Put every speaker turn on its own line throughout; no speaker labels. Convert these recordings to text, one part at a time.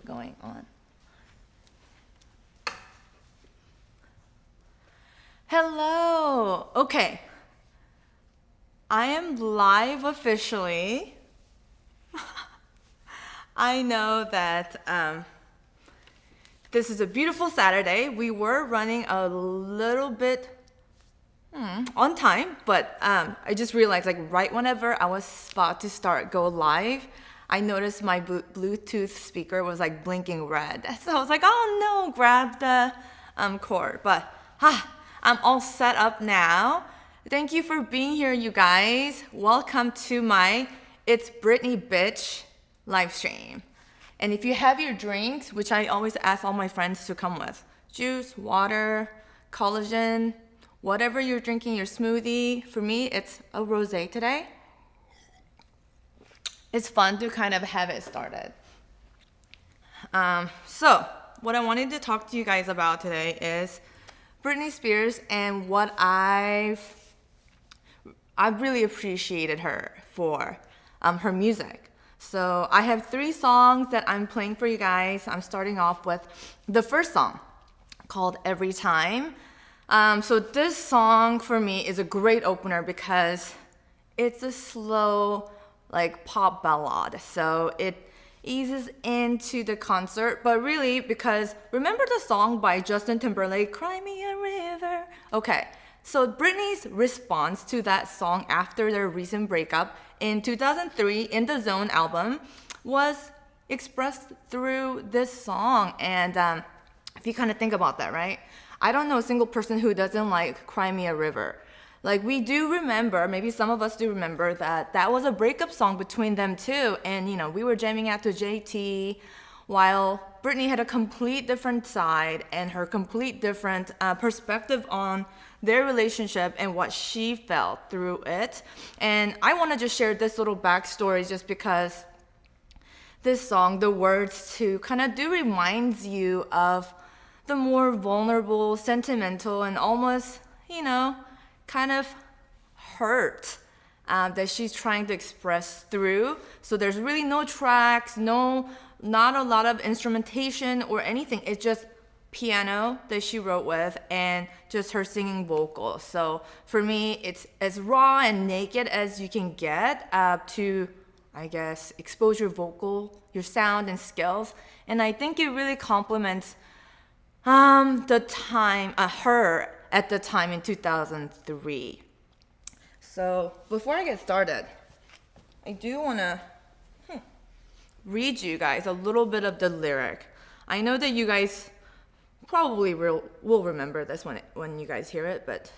going on. Hello. Okay. I am live officially. I know that this is a beautiful Saturday. We were running a little bit on time, but I just realized, like, right whenever I was about to go live, I noticed my Bluetooth speaker was like blinking red. So I was like, oh no, grab the cord. But I'm all set up now. Thank you for being here, you guys. Welcome to my It's Britney Bitch live stream. And if you have your drinks, which I always ask all my friends to come with, juice, water, collagen, whatever you're drinking, your smoothie. For me, it's a rosé today. It's fun to kind of have it started. So what I wanted to talk to you guys about today is Britney Spears and what I've really appreciated her for her music. So I have 3 songs that I'm playing for you guys. I'm starting off with the first song called Everytime. So this song for me is a great opener because it's a slow, like, pop ballad. So it eases into the concert, but really, because remember the song by Justin Timberlake, Cry Me a River? Okay, so Britney's response to that song after their recent breakup in 2003 in the Zone album was expressed through this song. And if you kind of think about that, right? I don't know a single person who doesn't like Cry Me a River. Like, we do remember, maybe some of us do remember, that was a breakup song between them too. And, you know, we were jamming out to JT while Britney had a complete different side and her complete different perspective on their relationship and what she felt through it. And I want to just share this little backstory just because this song, the words to kind of do reminds you of the more vulnerable, sentimental, and almost, you know, kind of hurt that she's trying to express through. So there's really no tracks, not a lot of instrumentation or anything. It's just piano that she wrote with and just her singing vocals. So for me, it's as raw and naked as you can get to, I guess, expose your vocal, your sound and skills. And I think it really complements the time, her at the time in 2003. So before I get started, I do want to read you guys a little bit of the lyric. I know that you guys probably will remember this when you guys hear it, but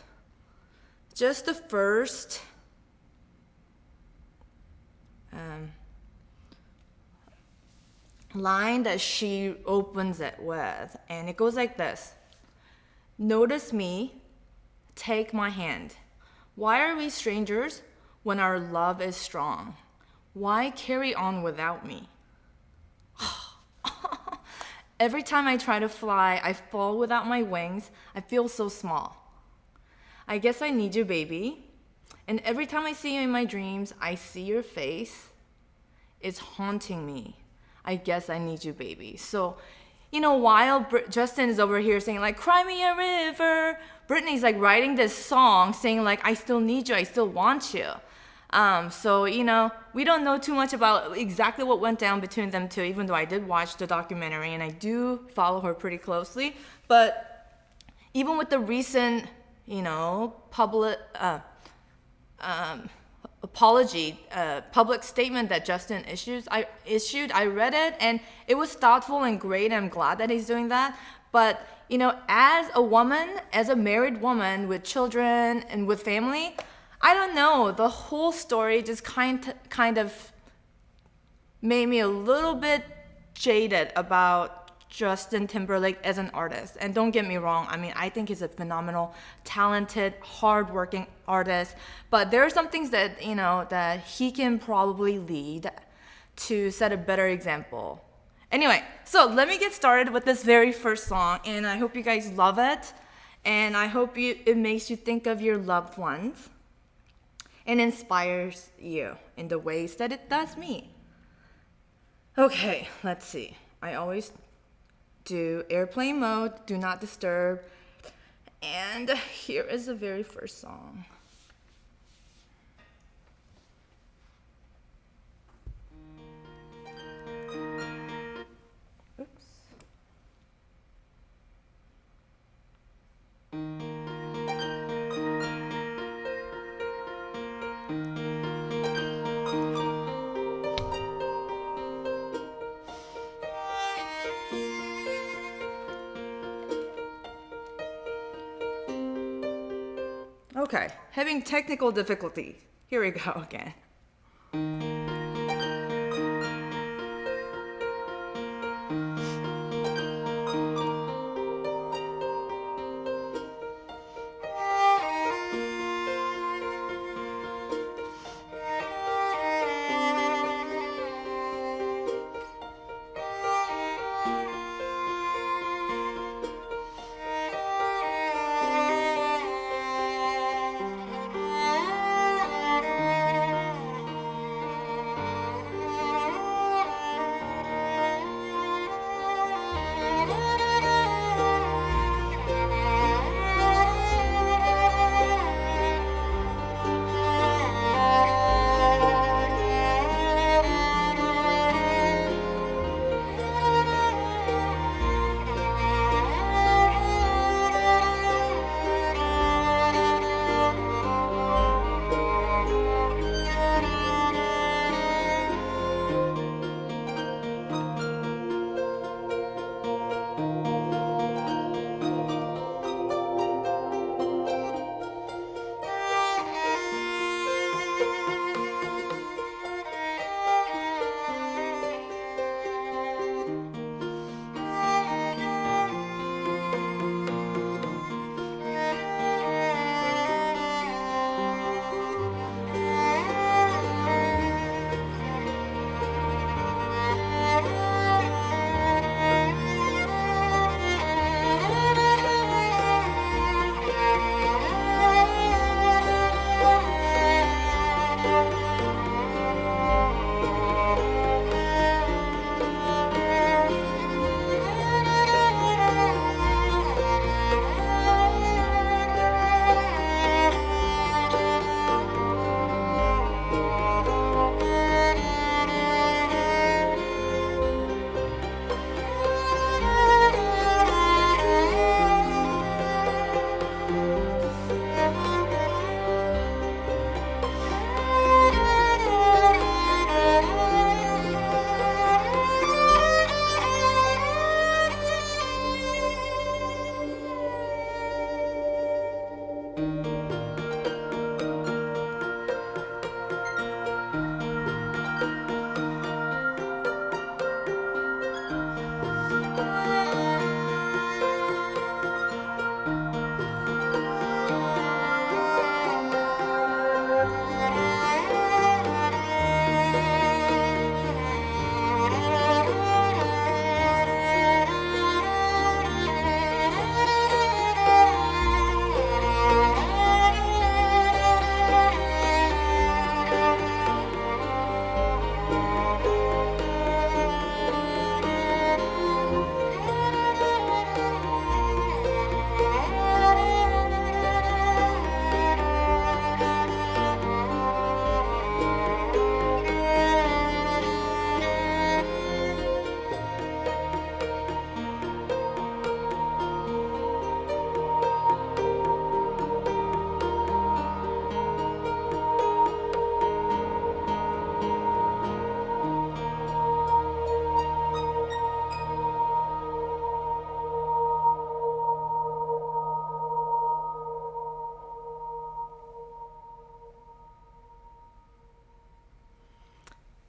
just the first line that she opens it with, and it goes like this. Notice me, take my hand. Why are we strangers when our love is strong? Why carry on without me? Every time I try to fly, I fall without my wings. I feel so small. I guess I need you, baby. And every time I see you in my dreams, I see your face. It's haunting me. I guess I need you, baby. So, you know, while Justin is over here saying, like, cry me a river, Britney's like writing this song saying, like, I still need you, I still want you. So, you know, we don't know too much about exactly what went down between them two, even though I did watch the documentary and I do follow her pretty closely. But even with the recent, you know, public statement that Justin issued, I read it and it was thoughtful and great, and I'm glad that he's doing that. But, you know, as a woman, as a married woman with children and with family, I don't know, the whole story just kind of made me a little bit jaded about Justin Timberlake as an artist. And don't get me wrong, I mean, I think he's a phenomenal, talented, hardworking artist. But there are some things that, you know, that he can probably lead to set a better example. Anyway, so let me get started with this very first song, and I hope you guys love it. And I hope it makes you think of your loved ones and inspires you in the ways that it does me. Okay, let's see. I always do airplane mode, do not disturb. And here is the very first song. Oops. Okay, having technical difficulty. Here we go again.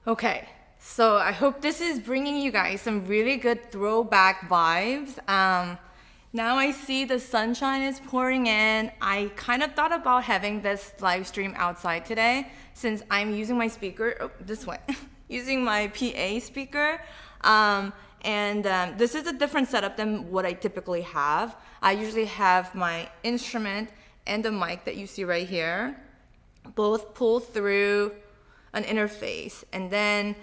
Okay, so I hope this is bringing you guys some really good throwback vibes. Now I see the sunshine is pouring in. I kind of thought about having this live stream outside today since I'm using my speaker, this way, using my PA speaker. This is a different setup than what I typically have. I usually have my instrument and the mic that you see right here, both pull through an interface, and then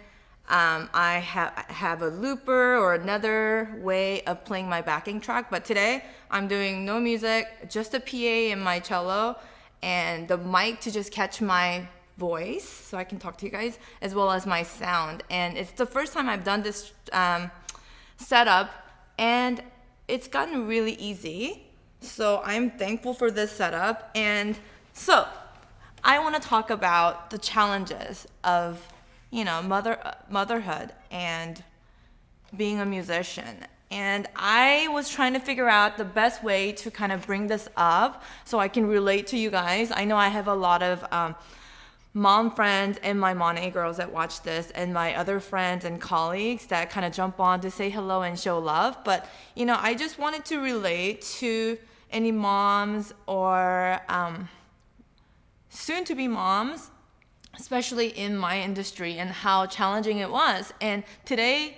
have a looper or another way of playing my backing track. But today I'm doing no music, just a PA and my cello and the mic to just catch my voice so I can talk to you guys, as well as my sound. And it's the first time I've done this setup, and it's gotten really easy. So I'm thankful for this setup. And so I want to talk about the challenges of motherhood and being a musician. And I was trying to figure out the best way to kind of bring this up so I can relate to you guys. I know I have a lot of mom friends and my Monet girls that watch this, and my other friends and colleagues that kind of jump on to say hello and show love. But, I just wanted to relate to any moms or soon-to-be moms, especially in my industry, and how challenging it was. And today,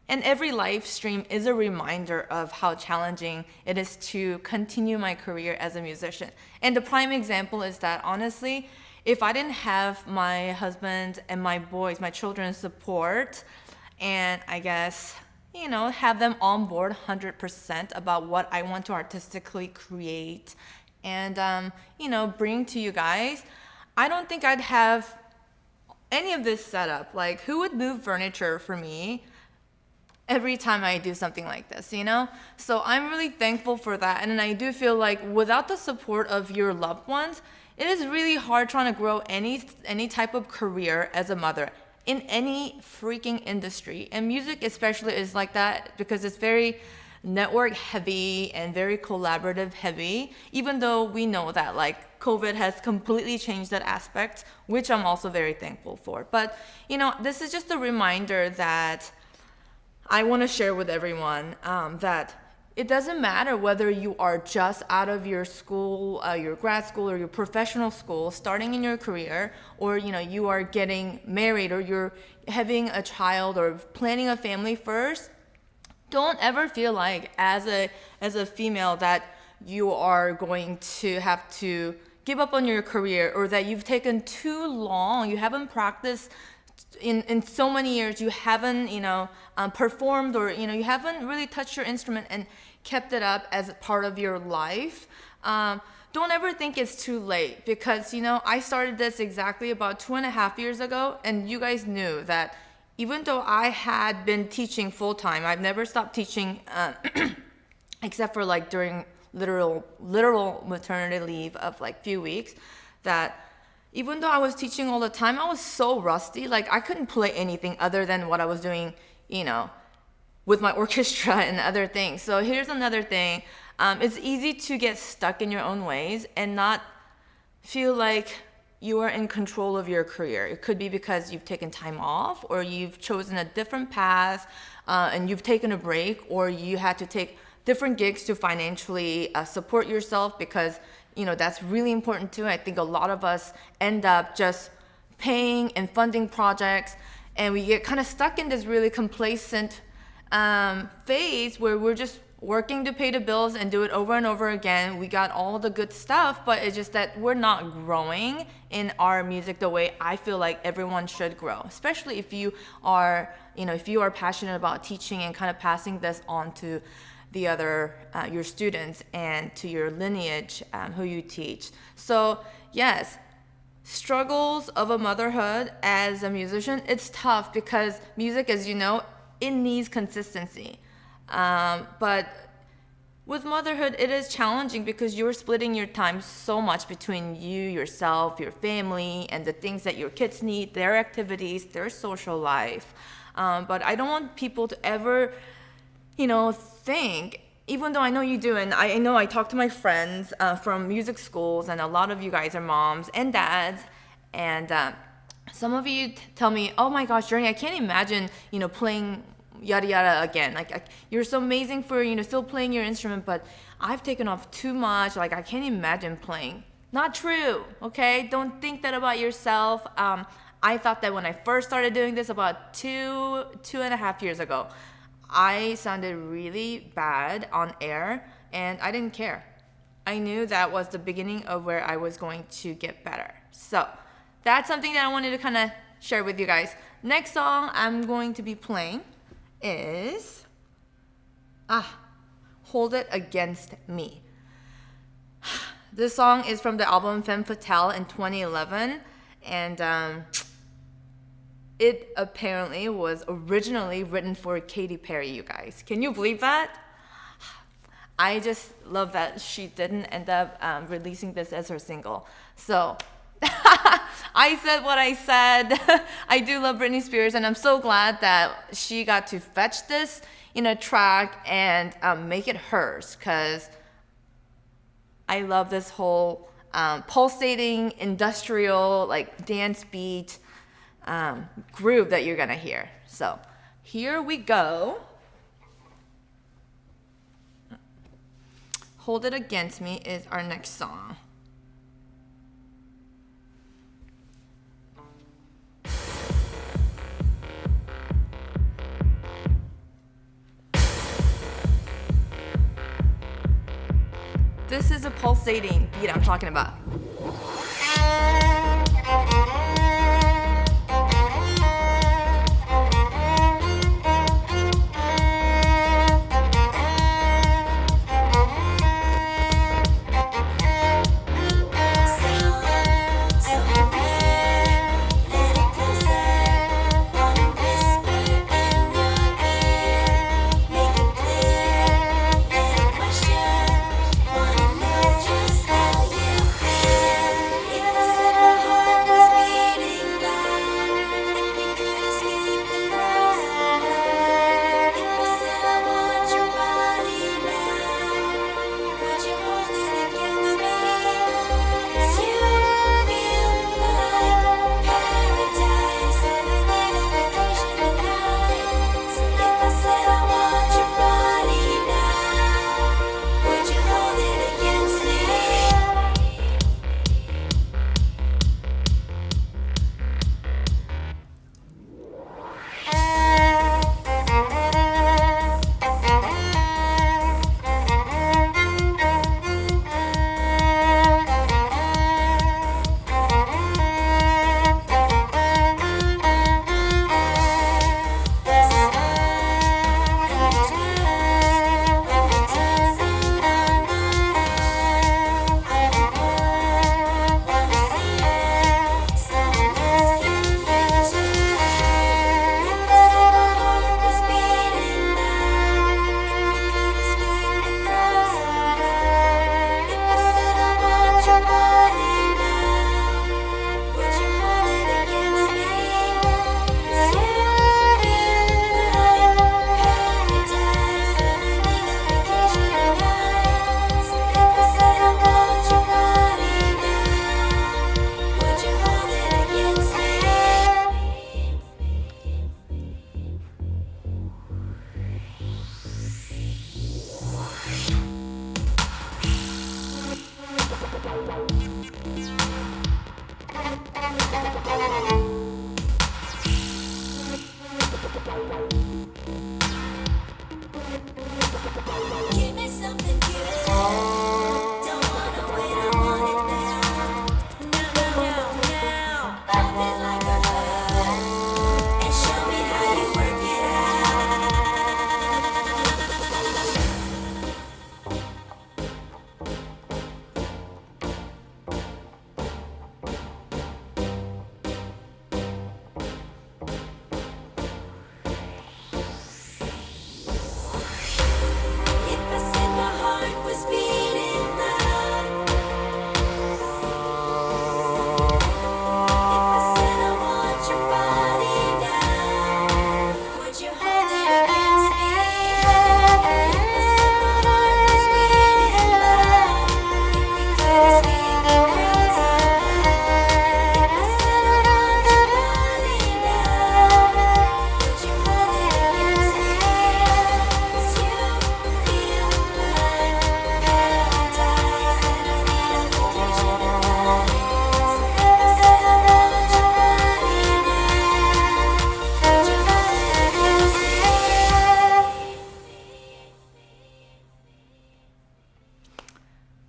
and every live stream is a reminder of how challenging it is to continue my career as a musician. And the prime example is that, honestly, if I didn't have my husband and my boys, my children's support, and I guess, have them on board 100% about what I want to artistically create and, bring to you guys, I don't think I'd have any of this setup. Like, who would move furniture for me every time I do something like this, So I'm really thankful for that. And I do feel like without the support of your loved ones, it is really hard trying to grow any type of career as a mother in any freaking industry. And music especially is like that because it's very network heavy and very collaborative heavy, even though we know that like COVID has completely changed that aspect, which I'm also very thankful for. But this is just a reminder that I want to share with everyone that it doesn't matter whether you are just out of your school, your grad school or your professional school, starting in your career, or you are getting married or you're having a child or planning a family first. Don't ever feel like as a female that you are going to have to give up on your career, or that you've taken too long, you haven't practiced in so many years, you haven't performed, or you haven't really touched your instrument and kept it up as a part of your life. Don't ever think it's too late, because I started this exactly about 2.5 years ago, and you guys knew that even though I had been teaching full-time, I've never stopped teaching except for like during literal maternity leave of like few weeks, that even though I was teaching all the time, I was so rusty. Like I couldn't play anything other than what I was doing, with my orchestra and other things. So here's another thing. It's easy to get stuck in your own ways and not feel like you are in control of your career. It could be because you've taken time off, or you've chosen a different path, and you've taken a break, or you had to take different gigs to financially support yourself, because that's really important too. I think a lot of us end up just paying and funding projects, and we get kind of stuck in this really complacent phase where we're just working to pay the bills and do it over and over again. We got all the good stuff, but it's just that we're not growing in our music the way I feel like everyone should grow, especially if you are passionate about teaching and kind of passing this on to the other your students and to your lineage who you teach. So yes, struggles of a motherhood as a musician, it's tough because music, as you know, it needs consistency. But with motherhood, it is challenging because you're splitting your time so much between you, yourself, your family, and the things that your kids need, their activities, their social life. But I don't want people to ever, think, even though I know you do, and I know I talk to my friends from music schools, and a lot of you guys are moms and dads, and some of you tell me, oh my gosh, Journey, I can't imagine, playing yada yada again. Like you're so amazing for still playing your instrument, but I've taken off too much. Like I can't imagine playing. Not true. Okay, don't think that about yourself. I thought that when I first started doing this about 2.5 years ago, I sounded really bad on air, and I didn't care. I knew that was the beginning of where I was going to get better. So that's something that I wanted to kind of share with you guys. Next song I'm going to be playing is Hold It Against Me. This song is from the album Femme Fatale in 2011, and it apparently was originally written for Katy Perry, you guys. Can you believe that? I just love that she didn't end up releasing this as her single. So I said what I said. I do love Britney Spears, and I'm so glad that she got to fetch this in a track and make it hers, because I love this whole pulsating industrial like dance beat groove that you're gonna hear. So here we go. Hold It Against Me is our next song. This is a pulsating beat I'm talking about.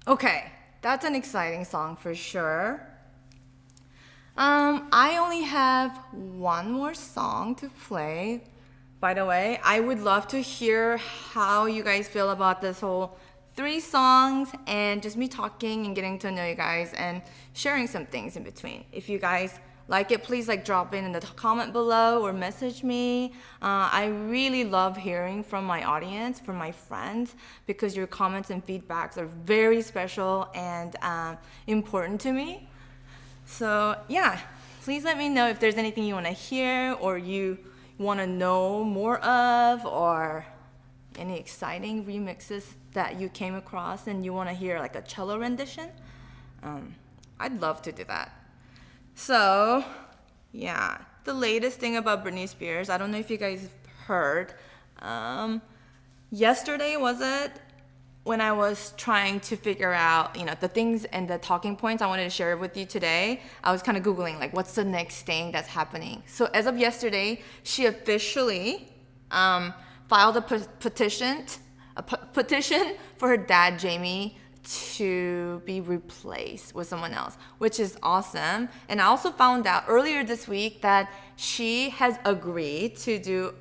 Okay, that's an exciting song for sure. I only have one more song to play. By the way, I would love to hear how you guys feel about this whole 3 songs and just me talking and getting to know you guys and sharing some things in between. If you guys like it, please drop in the comment below or message me. I really love hearing from my audience, from my friends, because your comments and feedbacks are very special and important to me. So yeah, please let me know if there's anything you want to hear or you want to know more of, or any exciting remixes that you came across and you want to hear a cello rendition. I'd love to do that. So yeah, the latest thing about Britney Spears, I don't know if you guys heard, yesterday was it, when I was trying to figure out, the things and the talking points I wanted to share with you today, I was kind of Googling, what's the next thing that's happening. So as of yesterday, she officially filed a petition for her dad, Jamie, to be replaced with someone else, which is awesome. And I also found out earlier this week that she has agreed to do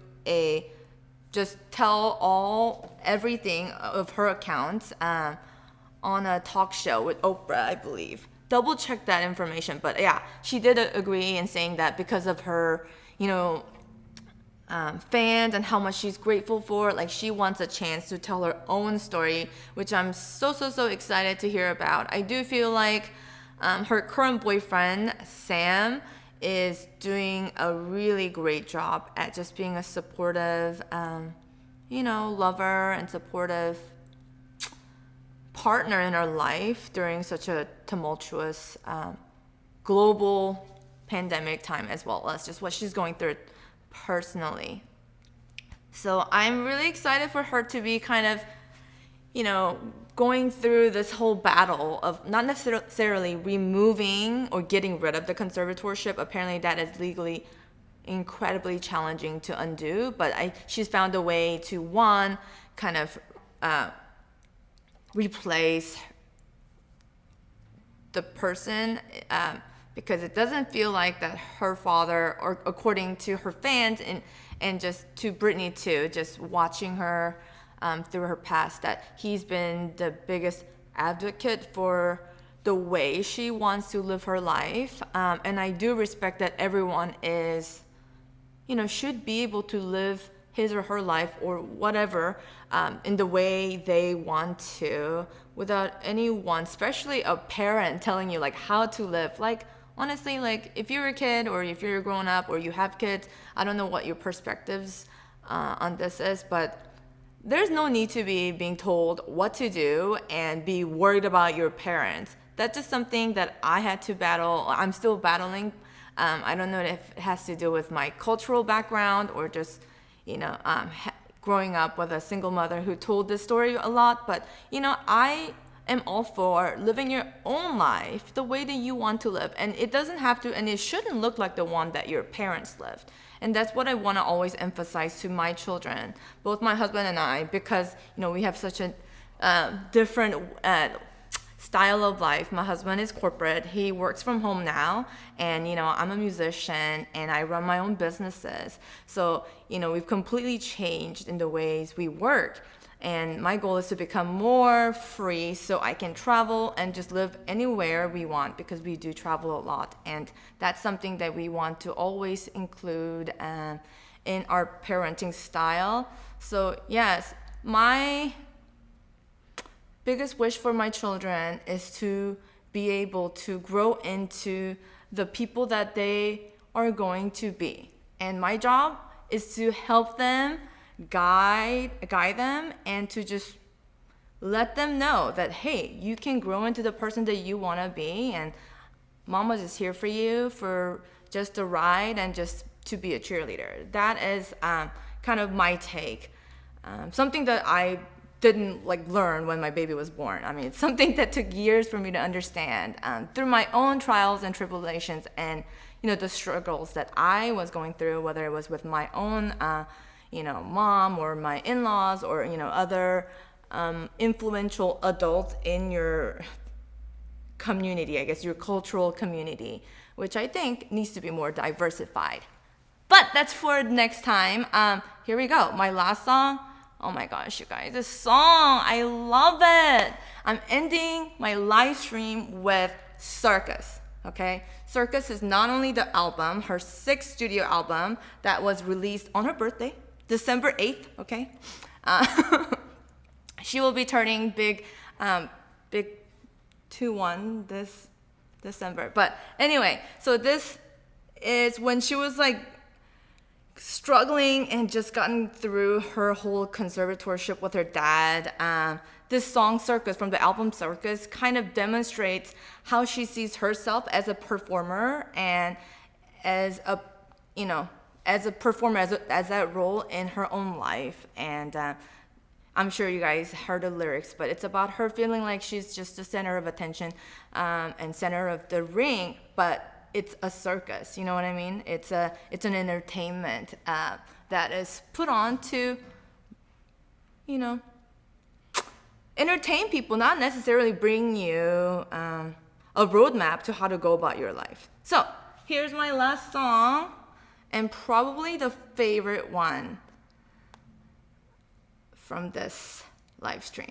just tell everything of her accounts on a talk show with Oprah, I believe. Double check that information, but yeah, she did agree in saying that because of her, fans and how much she's grateful for, she wants a chance to tell her own story, which I'm so excited to hear about. I do feel like her current boyfriend, Sam, is doing a really great job at just being a supportive, lover and supportive partner in her life during such a tumultuous global pandemic time, as well as just what she's going through personally. So I'm really excited for her to be kind of, going through this whole battle of not necessarily removing or getting rid of the conservatorship. Apparently that is legally incredibly challenging to undo, but she's found a way to, one, kind of replace the person, because it doesn't feel like that her father, or according to her fans and just to Britney too, just watching her through her past, that he's been the biggest advocate for the way she wants to live her life. And I do respect that everyone should be able to live his or her life or whatever in the way they want to, without anyone, especially a parent, telling you how to live. Honestly, if you're a kid or if you're growing up or you have kids, I don't know what your perspectives on this is, but there's no need to be being told what to do and be worried about your parents. That's just something that I had to battle. I'm still battling. I don't know if it has to do with my cultural background or just, growing up with a single mother who told this story a lot. But, I am all for living your own life the way that you want to live. And it doesn't have to, and it shouldn't look like the one that your parents lived. And that's what I want to always emphasize to my children, both my husband and I, because, we have such a different style of life. My husband is corporate. He works from home now. And, I'm a musician and I run my own businesses. So, we've completely changed in the ways we work. And my goal is to become more free so I can travel and just live anywhere we want, because we do travel a lot. And that's something that we want to always include in our parenting style. So yes, my biggest wish for my children is to be able to grow into the people that they are going to be. And my job is to help them, guide them, and to just let them know that, hey, you can grow into the person that you want to be, and mama's just here for you for just a ride and just to be a cheerleader. That is kind of my take. Something that I didn't learn when my baby was born. I mean, it's something that took years for me to understand through my own trials and tribulations, and the struggles that I was going through, whether it was with my own mom or my in-laws or other influential adults in your community, I guess your cultural community, which I think needs to be more diversified. But that's for next time. Here we go. My last song. Oh my gosh, you guys, this song, I love it. I'm ending my live stream with Circus, okay? Circus is not only the album, her 6th studio album that was released on her birthday, December 8th, okay? She will be turning big 2-1 this December. But anyway, so this is when she was like struggling and just gotten through her whole conservatorship with her dad. This song Circus from the album Circus kind of demonstrates how she sees herself as a performer and as a performer, as that role in her own life. And I'm sure you guys heard the lyrics, but it's about her feeling like she's just the center of attention and center of the ring, but it's a circus, you know what I mean? It's an entertainment that is put on to, entertain people, not necessarily bring you a roadmap to how to go about your life. So here's my last song, and probably the favorite one from this live stream.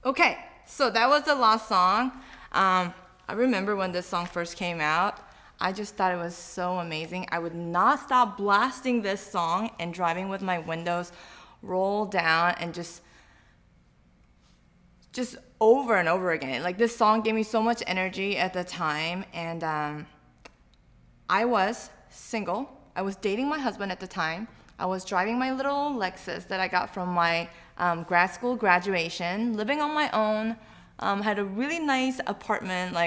Okay, so that was the last song. I remember when this song first came out, I just thought it was so amazing. I would not stop blasting this song and driving with my windows rolled down and just over and over again. Like, this song gave me so much energy at the time, and I was single. I was dating my husband at the time. I was driving my little Lexus that I got from my grad school graduation, living on my own, had a really nice apartment.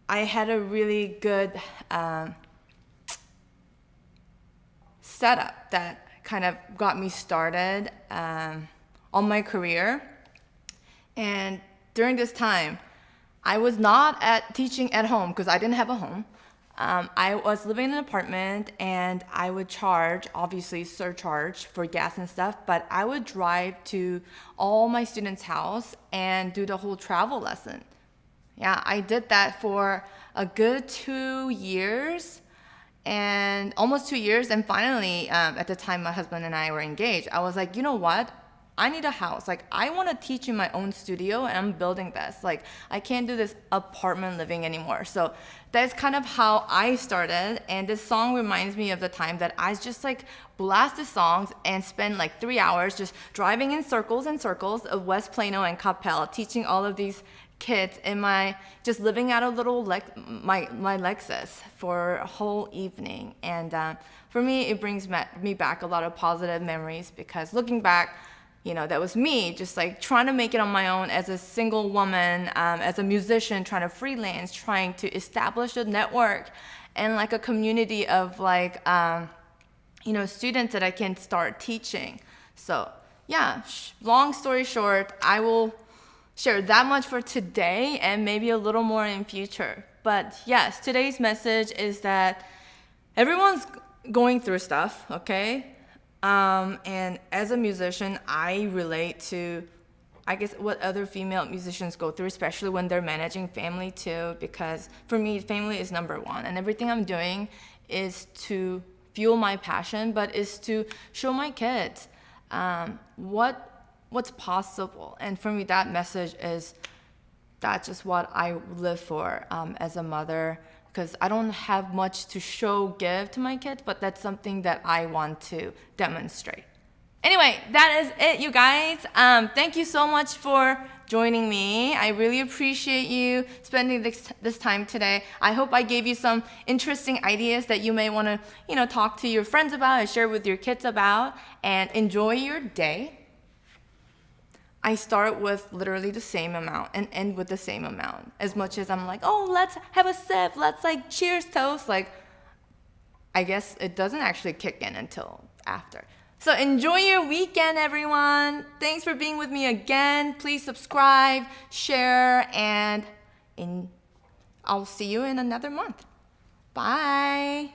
I had a really good setup that kind of got me started on my career. And during this time, I was not teaching at home because I didn't have a home. I was living in an apartment, and I would charge, obviously surcharge for gas and stuff, but I would drive to all my students' house and do the whole travel lesson. Yeah, I did that for a good 2 years, and almost 2 years. And finally, at the time my husband and I were engaged, I was like, you know what? I need a house. Like, I want to teach in my own studio, and I'm building this. Like, I can't do this apartment living anymore. So that's kind of how I started. And this song reminds me of the time that I just like blasted songs and spent like 3 hours just driving in circles and circles of West Plano and Coppell, teaching all of these kids in just living out a little my Lexus for a whole evening. And for me, it brings me back a lot of positive memories, because looking back, that was me just like trying to make it on my own as a single woman, as a musician, trying to freelance, trying to establish a network and like a community of students that I can start teaching. So yeah, long story short, I will share that much for today and maybe a little more in future. But yes, today's message is that everyone's going through stuff, okay? And as a musician, I relate to, I guess, what other female musicians go through, especially when they're managing family too, because for me, family is number one, and everything I'm doing is to fuel my passion, but is to show my kids what's possible. And for me, that message that's just what I live for as a mother, because I don't have much to give to my kids, but that's something that I want to demonstrate. Anyway, that is it, you guys. Thank you so much for joining me. I really appreciate you spending this time today. I hope I gave you some interesting ideas that you may want to, talk to your friends about and share with your kids about, and enjoy your day. I start with literally the same amount and end with the same amount. As much as I'm like, oh, let's have a sip, let's like cheers, toast. Like, I guess it doesn't actually kick in until after. So enjoy your weekend, everyone. Thanks for being with me again. Please subscribe, share, and I'll see you in another month. Bye.